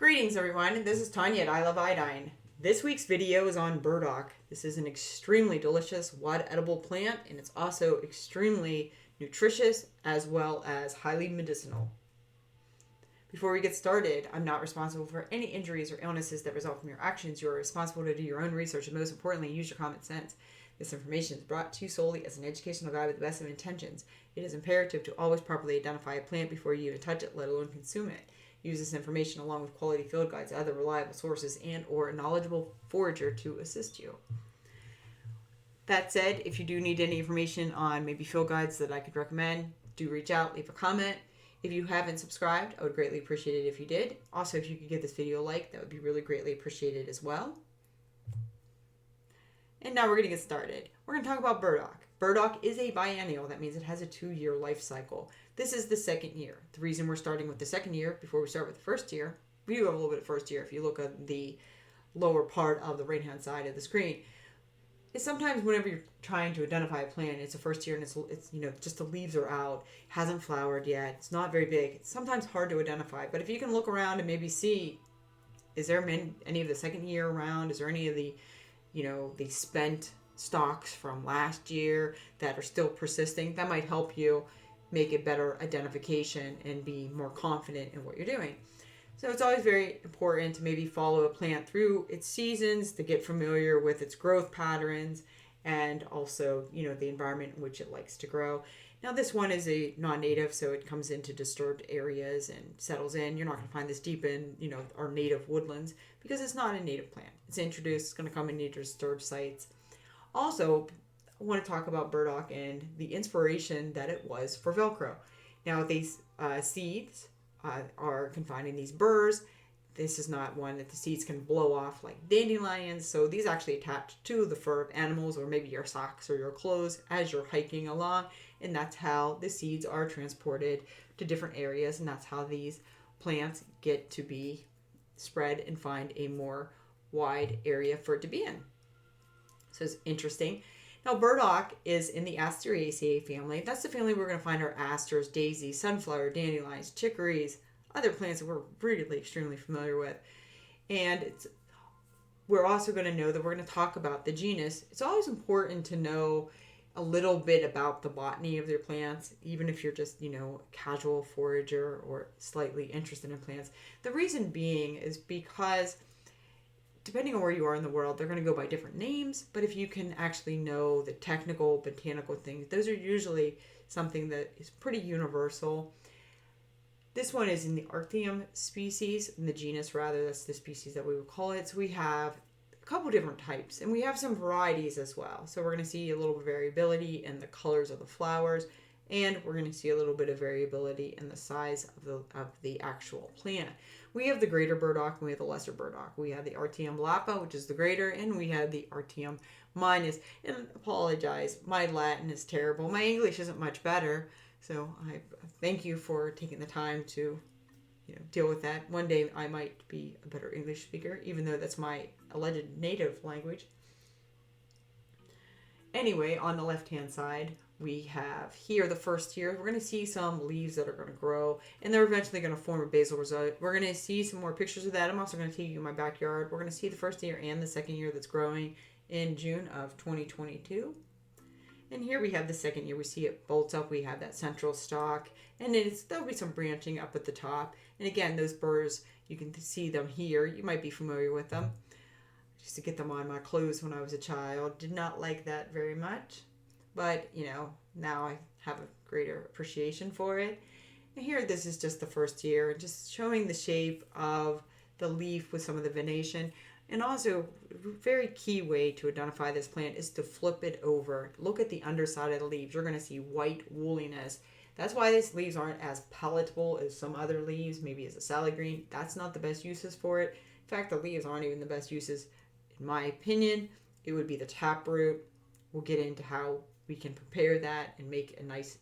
Greetings everyone, this is Tanya at I Love Iodine. This week's video is on burdock. This is an extremely delicious wild edible plant, and it's also extremely nutritious as well as highly medicinal. Before we get started, I'm not responsible for any injuries or illnesses that result from your actions. You are responsible to do your own research and most importantly, use your common sense. This information is brought to you solely as an educational guide with the best of intentions. It is imperative to always properly identify a plant before you even touch it, let alone consume it. Use this information along with quality field guides, other reliable sources, and or a knowledgeable forager to assist you. That said, if you do need any information on maybe field guides that I could recommend, do reach out, leave a comment. If you haven't subscribed, I would greatly appreciate it if you did. Also, if you could give this video a like, that would be really greatly appreciated as well. And now we're going to get started. We're going to talk about burdock. Burdock is a biennial. That means it has a 2-year life cycle. This is the second year. The reason we're starting with the second year before we start with the first year, we do have a little bit of first year if you look at the lower part of the right-hand side of the screen, is sometimes whenever you're trying to identify a plant, it's a first year and it's just the leaves are out, hasn't flowered yet, it's not very big. It's sometimes hard to identify, but if you can look around and maybe see, is there any of the second year around? Is there any of the the spent stalks from last year that are still persisting? That might help you make a better identification and be more confident in what you're doing. So it's always very important to maybe follow a plant through its seasons to get familiar with its growth patterns and also, the environment in which it likes to grow. Now this one is a non-native, so it comes into disturbed areas and settles in. You're not going to find this deep in, our native woodlands because it's not a native plant. It's introduced, it's going to come in disturbed sites. Also, I want to talk about burdock and the inspiration that it was for Velcro. Now these seeds are confined in these burrs. This is not one that the seeds can blow off like dandelions. So these actually attach to the fur of animals or maybe your socks or your clothes as you're hiking along. And that's how the seeds are transported to different areas. And that's how these plants get to be spread and find a more wide area for it to be in. So it's interesting. Now, burdock is in the Asteraceae family. That's the family we're going to find our asters, daisies, sunflower, dandelions, chicories, other plants that we're really extremely familiar with. And we're also going to know that we're going to talk about the genus. It's always important to know a little bit about the botany of their plants, even if you're just, a casual forager or slightly interested in plants. The reason being is because depending on where you are in the world, they're going to go by different names. But if you can actually know the technical, botanical things, those are usually something that is pretty universal. This one is in the Arctium species, in the genus rather, that's the species that we would call it. So we have a couple different types, and we have some varieties as well. So we're going to see a little bit of variability in the colors of the flowers, and we're going to see a little bit of variability in the size of the actual plant. We have the greater burdock and we have the lesser burdock. We have the Arctium lappa, which is the greater, and we have the Arctium minus. And apologize, my Latin is terrible. My English isn't much better, so I thank you for taking the time to deal with that. One day I might be a better English speaker, even though that's my alleged native language. Anyway, on the left-hand side, we have here the first year. We're going to see some leaves that are going to grow, and they're eventually going to form a basal rosette. We're going to see some more pictures of that. I'm also going to take you in my backyard. We're going to see the first year and the second year that's growing in June of 2022. And here we have the second year. We see it bolts up. We have that central stalk, and then there'll be some branching up at the top. And again, those burrs, you can see them here. You might be familiar with them. I used to get them on my clothes when I was a child. Did not like that very much. But, now I have a greater appreciation for it. And here, this is just the first year, just showing the shape of the leaf with some of the venation. And also, a very key way to identify this plant is to flip it over. Look at the underside of the leaves. You're going to see white wooliness. That's why these leaves aren't as palatable as some other leaves, maybe as a salad green. That's not the best uses for it. In fact, the leaves aren't even the best uses. In my opinion, it would be the taproot. We'll get into how we can prepare that and make a nice,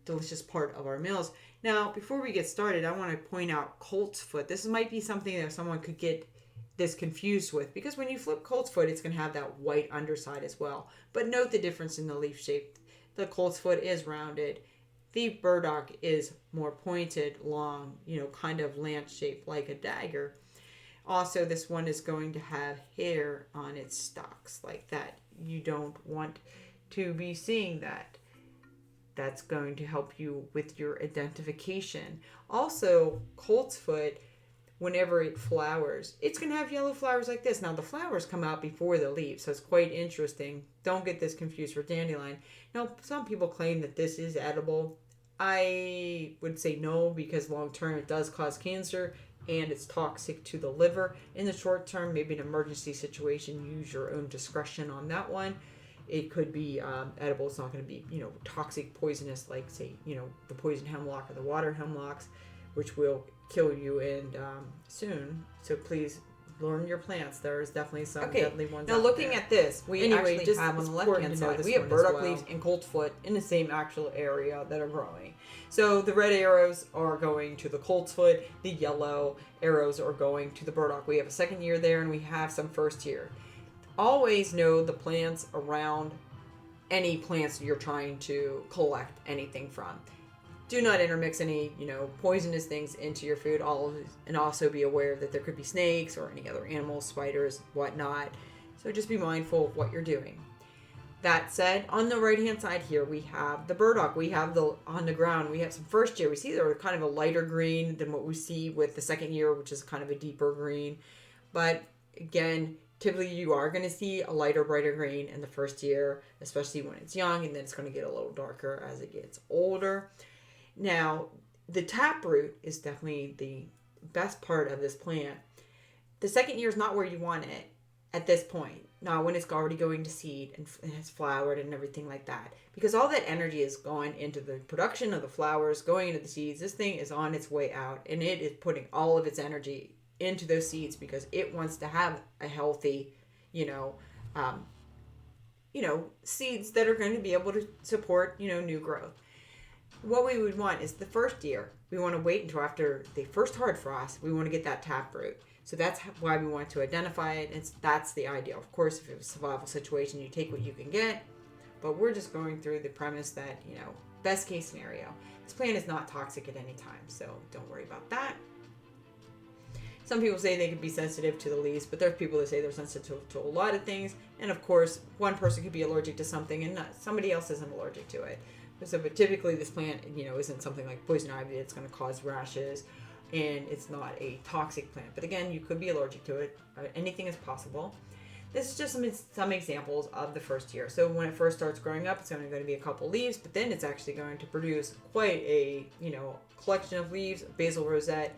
delicious part of our meals. Now, before we get started, I want to point out colt's foot. This might be something that someone could get this confused with, because when you flip colt's foot, it's going to have that white underside as well. But note the difference in the leaf shape. The colt's foot is rounded The burdock is more pointed, long, kind of lance shaped like a dagger. Also, this one is going to have hair on its stalks like that. You don't want to be seeing that. That's going to help you with your identification. Also, coltsfoot, whenever it flowers, it's going to have yellow flowers like this. Now, the flowers come out before the leaves, so it's quite interesting. Don't get this confused for dandelion. Now, some people claim that this is edible. I would say no, because long term it does cause cancer and it's toxic to the liver. In the short term, maybe an emergency situation, use your own discretion on that one. It could be edible. It's not going to be, toxic, poisonous, like, say, the poison hemlock or the water hemlocks, which will kill you and soon. So please learn your plants. There is definitely some deadly ones. Now, looking at this, we actually just have on the left-hand side, we have burdock leaves and coltsfoot in the same actual area that are growing. So the red arrows are going to the coltsfoot. The yellow arrows are going to the burdock. We have a second year there, and we have some first year. Always know the plants around any plants you're trying to collect anything from. Do not intermix any, poisonous things into your food. And also be aware that there could be snakes or any other animals, spiders, whatnot. So just be mindful of what you're doing. That said, on the right-hand side here, we have the burdock. We have on the ground, we have some first year. We see they're kind of a lighter green than what we see with the second year, which is kind of a deeper green. But again, typically you are going to see a lighter, brighter green in the first year, especially when it's young, and then it's going to get a little darker as it gets older. Now, the taproot is definitely the best part of this plant. The second year is not where you want it at this point. Now, when it's already going to seed and it's flowered and everything like that. Because all that energy is going into the production of the flowers, going into the seeds. This thing is on its way out, and it is putting all of its energy into those seeds because it wants to have a healthy, seeds that are going to be able to support, new growth. What we would want is the first year. We want to wait until after the first hard frost. We want to get that taproot. So that's why we want to identify it. That's the ideal. Of course, if it was a survival situation, you take what you can get. But we're just going through the premise that, best case scenario. This plant is not toxic at any time, so don't worry about that. Some people say they could be sensitive to the leaves, but there's people that say they're sensitive to a lot of things. And of course, one person could be allergic to something and somebody else isn't allergic to it. So, but typically this plant, isn't something like poison ivy. It's going to cause rashes, and it's not a toxic plant. But again, you could be allergic to it. Anything is possible. This is just some examples of the first year. So when it first starts growing up, it's only going to be a couple leaves, but then it's actually going to produce quite a, collection of leaves, basal rosette.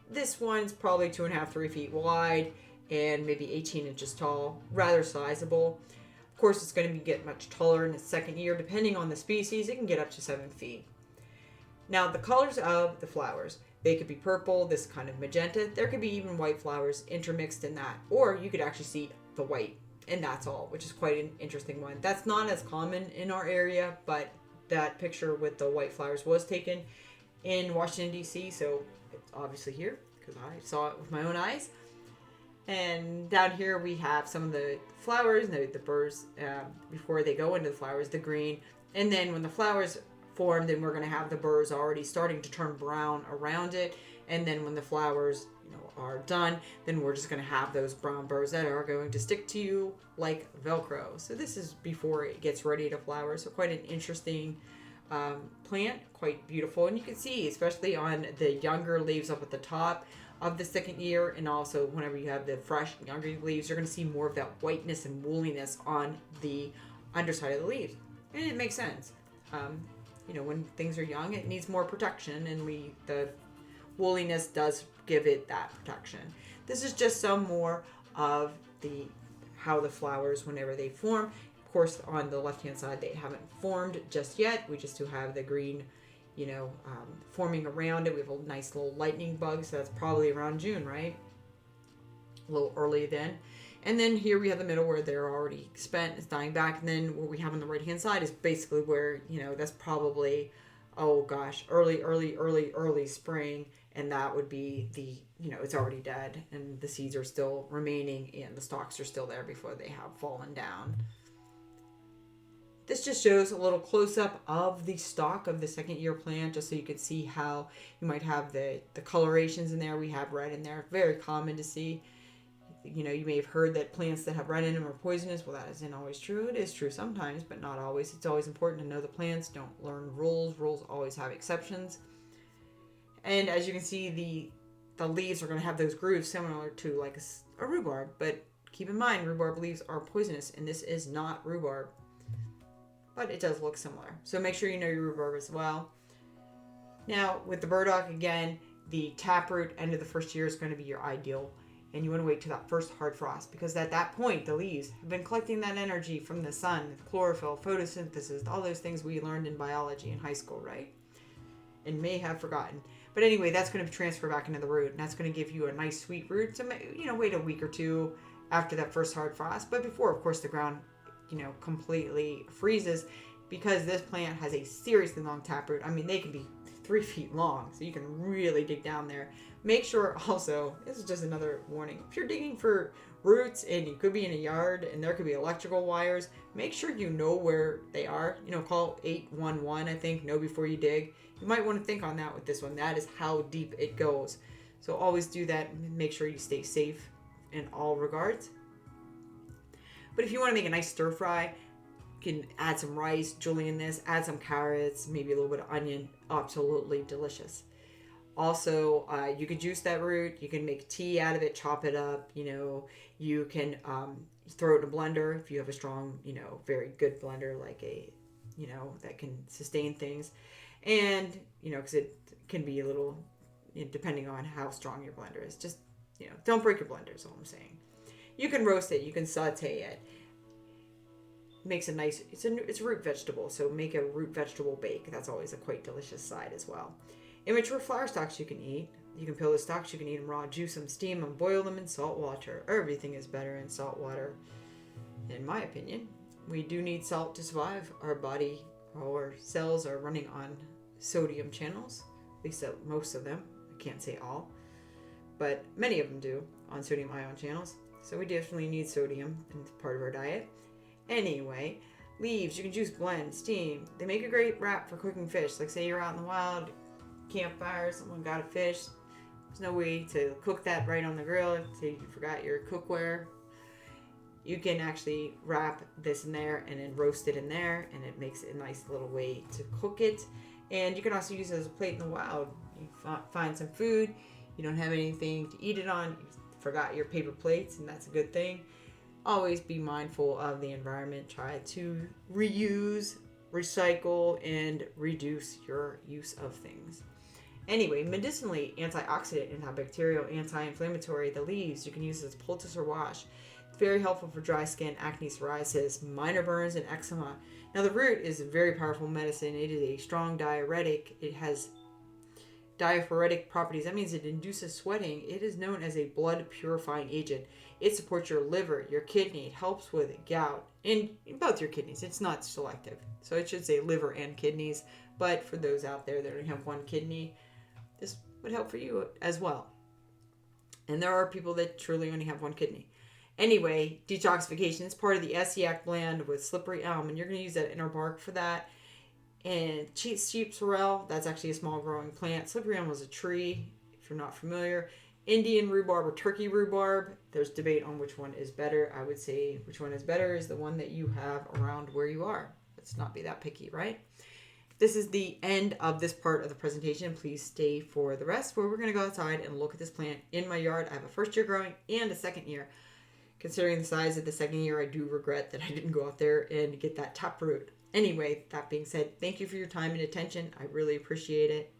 This one's probably 2.5, 3 feet wide and maybe 18 inches tall, rather sizable. Of course, it's going to get much taller in its second year. Depending on the species, it can get up to 7 feet. Now, the colors of the flowers, they could be purple, this kind of magenta. There could be even white flowers intermixed in that. Or you could actually see the white, and that's all, which is quite an interesting one. That's not as common in our area, but that picture with the white flowers was taken in Washington, D.C., so it's obviously here because I saw it with my own eyes. And down here we have some of the flowers, the burrs, before they go into the flowers, the green. And then when the flowers form, then we're going to have the burrs already starting to turn brown around it. And then when the flowers, are done, then we're just going to have those brown burrs that are going to stick to you like Velcro. So this is before it gets ready to flower. So quite an interesting plant, quite beautiful. And you can see, especially on the younger leaves up at the top of the second year, and also whenever you have the fresh younger leaves, you're going to see more of that whiteness and woolliness on the underside of the leaves. And it makes sense. When things are young, it needs more protection, and the woolliness does give it that protection. This is just some more of how the flowers, whenever they form. Of course, on the left-hand side, they haven't formed just yet. We just do have the green, forming around it. We have a nice little lightning bug, so that's probably around June, right? A little early then. And then here we have the middle where they're already spent, it's dying back. And then what we have on the right-hand side is basically where, that's probably, early spring. And that would be it's already dead. And the seeds are still remaining and the stalks are still there before they have fallen down. This just shows a little close-up of the stalk of the second year plant, just so you can see how you might have the colorations in there. We have red in there. Very common to see. You know, you may have heard that plants that have red in them are poisonous. Well, that isn't always true. It is true sometimes, but not always. It's always important to know the plants. Don't learn rules. Rules always have exceptions. And as you can see, the leaves are going to have those grooves similar to like a rhubarb. But keep in mind, rhubarb leaves are poisonous, and this is not rhubarb. But it does look similar. So make sure you know your rhubarb as well. Now, with the burdock, again, the taproot end of the first year is going to be your ideal. And you want to wait till that first hard frost, because at that point, the leaves have been collecting that energy from the sun, chlorophyll, photosynthesis, all those things we learned in biology in high school, right? And may have forgotten. But anyway, that's going to transfer back into the root, and that's going to give you a nice sweet root. So, you know, wait a week or two after that first hard frost. But before, of course, the ground, you know, completely freezes, because this plant has a seriously long taproot. I mean, they can be 3 feet long, so you can really dig down there. Make sure also, this is just another warning, if you're digging for roots and you could be in a yard and there could be electrical wires, make sure you know where they are. You know, call 811, I think, know before you dig. You might want to think on that with this one. That is how deep it goes. So always do that and make sure you stay safe in all regards. But if you want to make a nice stir fry, you can add some rice, julienne this, add some carrots, maybe a little bit of onion. Absolutely delicious. Also, you could juice that root. You can make tea out of it, chop it up. You know, you can throw it in a blender if you have a strong, you know, very good blender, like a, you know, that can sustain things. And, you know, because it can be a little, you know, depending on how strong your blender is. Just, you know, don't break your blender is all I'm saying. You can roast it. You can saute it. Makes a nice, it's a root vegetable, so make a root vegetable bake. That's always a quite delicious side as well. Immature flower stalks you can eat. You can peel the stalks, you can eat them raw, juice them, steam them, boil them in salt water. Everything is better in salt water, in my opinion. We do need salt to survive. Our body, our cells are running on sodium channels, at least most of them. I can't say all, but many of them do on sodium ion channels. So we definitely need sodium in part of our diet. Anyway, leaves, you can juice, blend, steam. They make a great wrap for cooking fish. Like say you're out in the wild, campfire, someone got a fish. There's no way to cook that right on the grill. Say you forgot your cookware. You can actually wrap this in there and then roast it in there, and it makes a nice little way to cook it. And you can also use it as a plate in the wild. You find some food, you don't have anything to eat it on, you forgot your paper plates, and that's a good thing. Always be mindful of the environment. Try to reuse, recycle, and reduce your use of things. Anyway, medicinally, antioxidant, antibacterial, anti-inflammatory, the leaves, you can use as poultice or wash. It's very helpful for dry skin, acne, psoriasis, minor burns, and eczema. Now, the root is a very powerful medicine. It is a strong diuretic. It has diaphoretic properties. That means it induces sweating. It is known as a blood purifying agent. It supports your liver, your kidney. It helps with gout in both your kidneys. It's not selective. So it should say liver and kidneys. But for those out there that only have one kidney, this would help for you as well. And there are people that truly only have one kidney. Anyway, detoxification is part of the Asiac blend with slippery elm. And you're going to use that inner bark for that. And sheep sorrel, that's actually a small growing plant. Slippery elm is a tree, if you're not familiar. Indian rhubarb or turkey rhubarb, there's debate on which one is better. I would say which one is better is the one that you have around where you are. Let's not be that picky, right? This is the end of this part of the presentation. Please stay for the rest, where we're going to go outside and look at this plant in my yard. I have a first year growing and a second year. Considering the size of the second year, I do regret that I didn't go out there and get that top root. Anyway, that being said, thank you for your time and attention. I really appreciate it.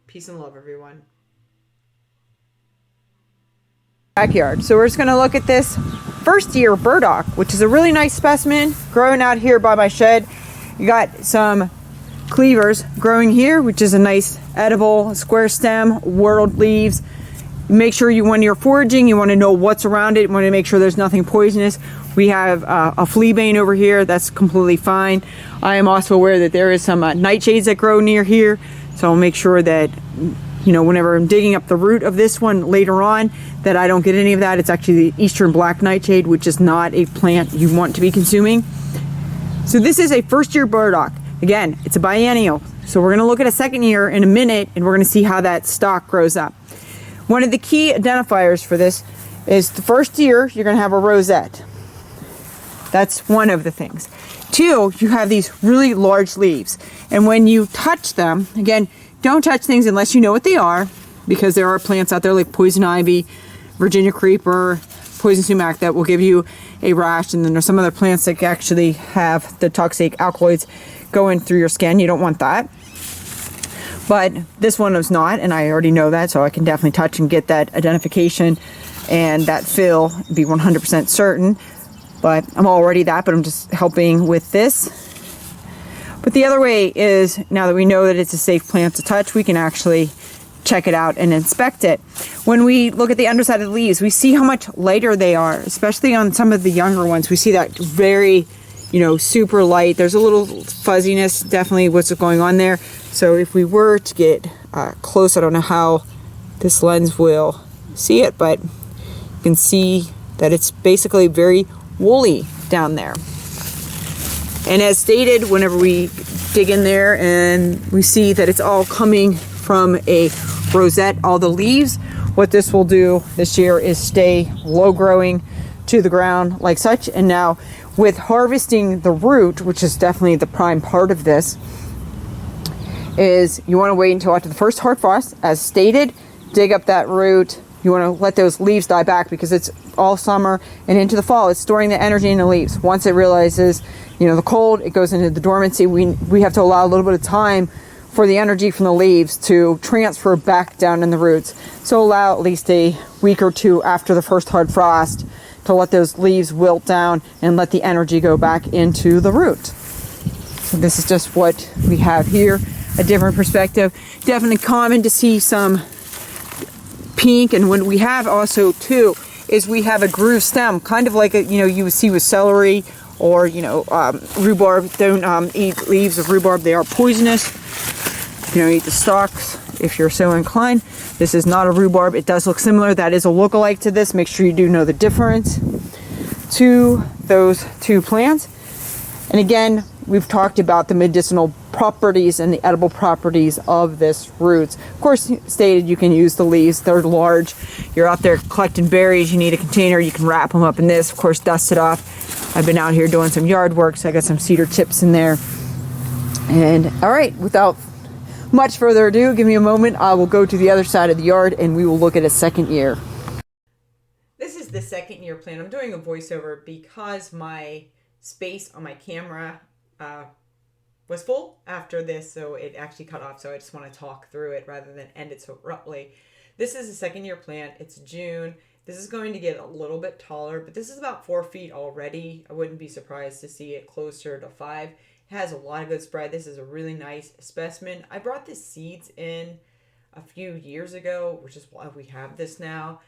Peace and love, everyone. Backyard. So we're just going to look at this first year burdock, which is a really nice specimen growing out here by my shed. You got some cleavers growing here, which is a nice edible square stem, whorled leaves. Make sure you, when you're foraging, you want to know what's around it. You want to make sure there's nothing poisonous. We have a flea bane over here. That's completely fine. I am also aware that there is some nightshades that grow near here. So I'll make sure that, you know, whenever I'm digging up the root of this one later on, that I don't get any of that. It's actually the eastern black nightshade, which is not a plant you want to be consuming. So this is a first year burdock. Again, it's a biennial. So we're going to look at a second year in a minute, and we're going to see how that stalk grows up. One of the key identifiers for this is the first year you're going to have a rosette. That's one of the things. Two, you have these really large leaves. And when you touch them, again, don't touch things unless you know what they are, because there are plants out there like poison ivy, Virginia creeper, poison sumac that will give you a rash. And then there's some other plants that actually have the toxic alkaloids going through your skin. You don't want that. But this one is not, and I already know that, so I can definitely touch and get that identification and that feel, be 100% certain. But I'm already that, but I'm just helping with this. But the other way is, now that we know that it's a safe plant to touch, we can actually check it out and inspect it. When we look at the underside of the leaves, we see how much lighter they are, especially on some of the younger ones. We see that very, super light. There's a little fuzziness, definitely what's going on there. So if we were to get close, I don't know how this lens will see it, but you can see that it's basically very woolly down there. And as stated, whenever we dig in there and we see that it's all coming from a rosette, all the leaves, what this will do this year is stay low growing to the ground like such. And now with harvesting the root, which is definitely the prime part of this, is you want to wait until after the first hard frost, as stated, dig up that root. You want to let those leaves die back because it's all summer and into the fall. It's storing the energy in the leaves. Once it realizes, the cold, it goes into the dormancy. We have to allow a little bit of time for the energy from the leaves to transfer back down in the roots. So allow at least a week or two after the first hard frost to let those leaves wilt down and let the energy go back into the root. So this is just what we have here, a different perspective. Definitely common to see some pink, and what we have also too is we have a groove stem, kind of like you would see with celery or rhubarb. Don't eat leaves of rhubarb; they are poisonous. Eat the stalks if you're so inclined. This is not a rhubarb. It does look similar. That is a lookalike to this. Make sure you do know the difference to those two plants. And again, we've talked about the medicinal properties and the edible properties of this roots. Of course, stated you can use the leaves. They're large. You're out there collecting berries. You need a container. You can wrap them up in this. Of course, dust it off. I've been out here doing some yard work, so I got some cedar chips in there. And all right, without much further ado, give me a moment. I will go to the other side of the yard and we will look at a second year. This is the second year plant. I'm doing a voiceover because my space on my camera was full after this, so it actually cut off. So I just want to talk through it rather than end it so abruptly. This is a second year plant. It's June. This is going to get a little bit taller, but this is about 4 feet already. I wouldn't be surprised to see it closer to 5. It has a lot of good spread. This is a really nice specimen. I brought the seeds in a few years ago, which is why we have this now.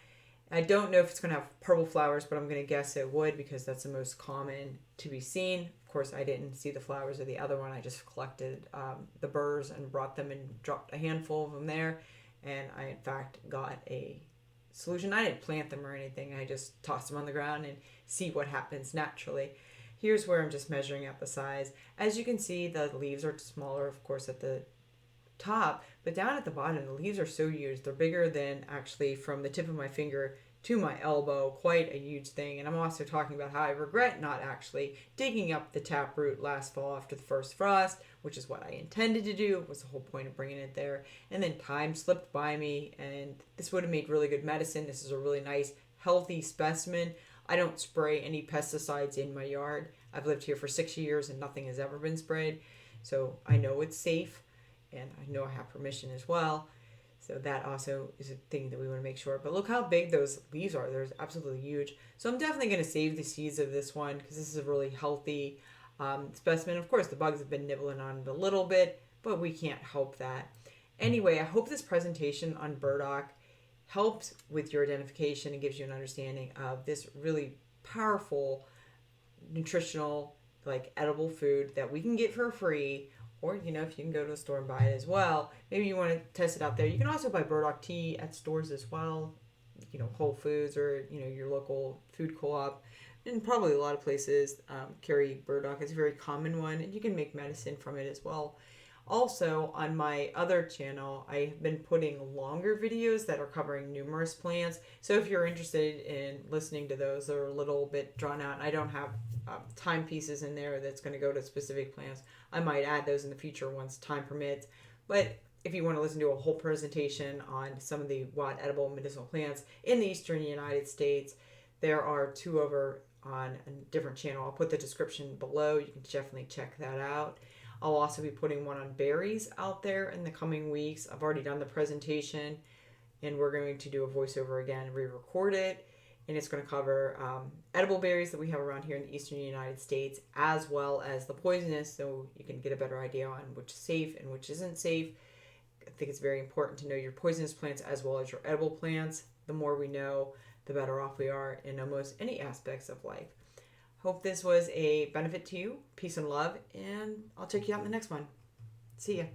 I don't know if it's going to have purple flowers, but I'm going to guess it would because that's the most common to be seen. Of course, I didn't see the flowers of the other one. I just collected the burrs and brought them and dropped a handful of them there. And I, in fact, got a solution. I didn't plant them or anything. I just tossed them on the ground and see what happens naturally. Here's where I'm just measuring out the size. As you can see, the leaves are smaller, of course, at the top, but down at the bottom, the leaves are so huge. They're bigger than actually from the tip of my finger to my elbow, quite a huge thing. And I'm also talking about how I regret not actually digging up the taproot last fall after the first frost, which is what I intended to do. It was the whole point of bringing it there. And then time slipped by me, and this would have made really good medicine. This is a really nice, healthy specimen. I don't spray any pesticides in my yard. I've lived here for 6 years and nothing has ever been sprayed. So I know it's safe and I know I have permission as well. So that also is a thing that we want to make sure. But look how big those leaves are. They're absolutely huge. So I'm definitely going to save the seeds of this one because this is a really healthy specimen. Of course, the bugs have been nibbling on it a little bit, but we can't help that. Anyway, I hope this presentation on burdock helps with your identification and gives you an understanding of this really powerful nutritional, like edible food that we can get for free, or if you can go to the store and buy it as well. Maybe you want to test it out there. You can also buy burdock tea at stores as well, Whole Foods or your local food co-op. And probably a lot of places carry burdock. It's a very common one, and you can make medicine from it as well. Also, on my other channel, I've been putting longer videos that are covering numerous plants. So if you're interested in listening to those, they're a little bit drawn out. And I don't have timepieces in there that's going to go to specific plants. I might add those in the future once time permits. But if you want to listen to a whole presentation on some of the wild edible medicinal plants in the eastern United States, there are two over on a different channel. I'll put the description below. You can definitely check that out. I'll also be putting one on berries out there in the coming weeks. I've already done the presentation, and we're going to do a voiceover again and re-record it. And it's going to cover edible berries that we have around here in the eastern United States, as well as the poisonous, so you can get a better idea on which is safe and which isn't safe. I think it's very important to know your poisonous plants as well as your edible plants. The more we know, the better off we are in almost any aspects of life. Hope this was a benefit to you. Peace and love, and I'll check you out in the next one. See ya.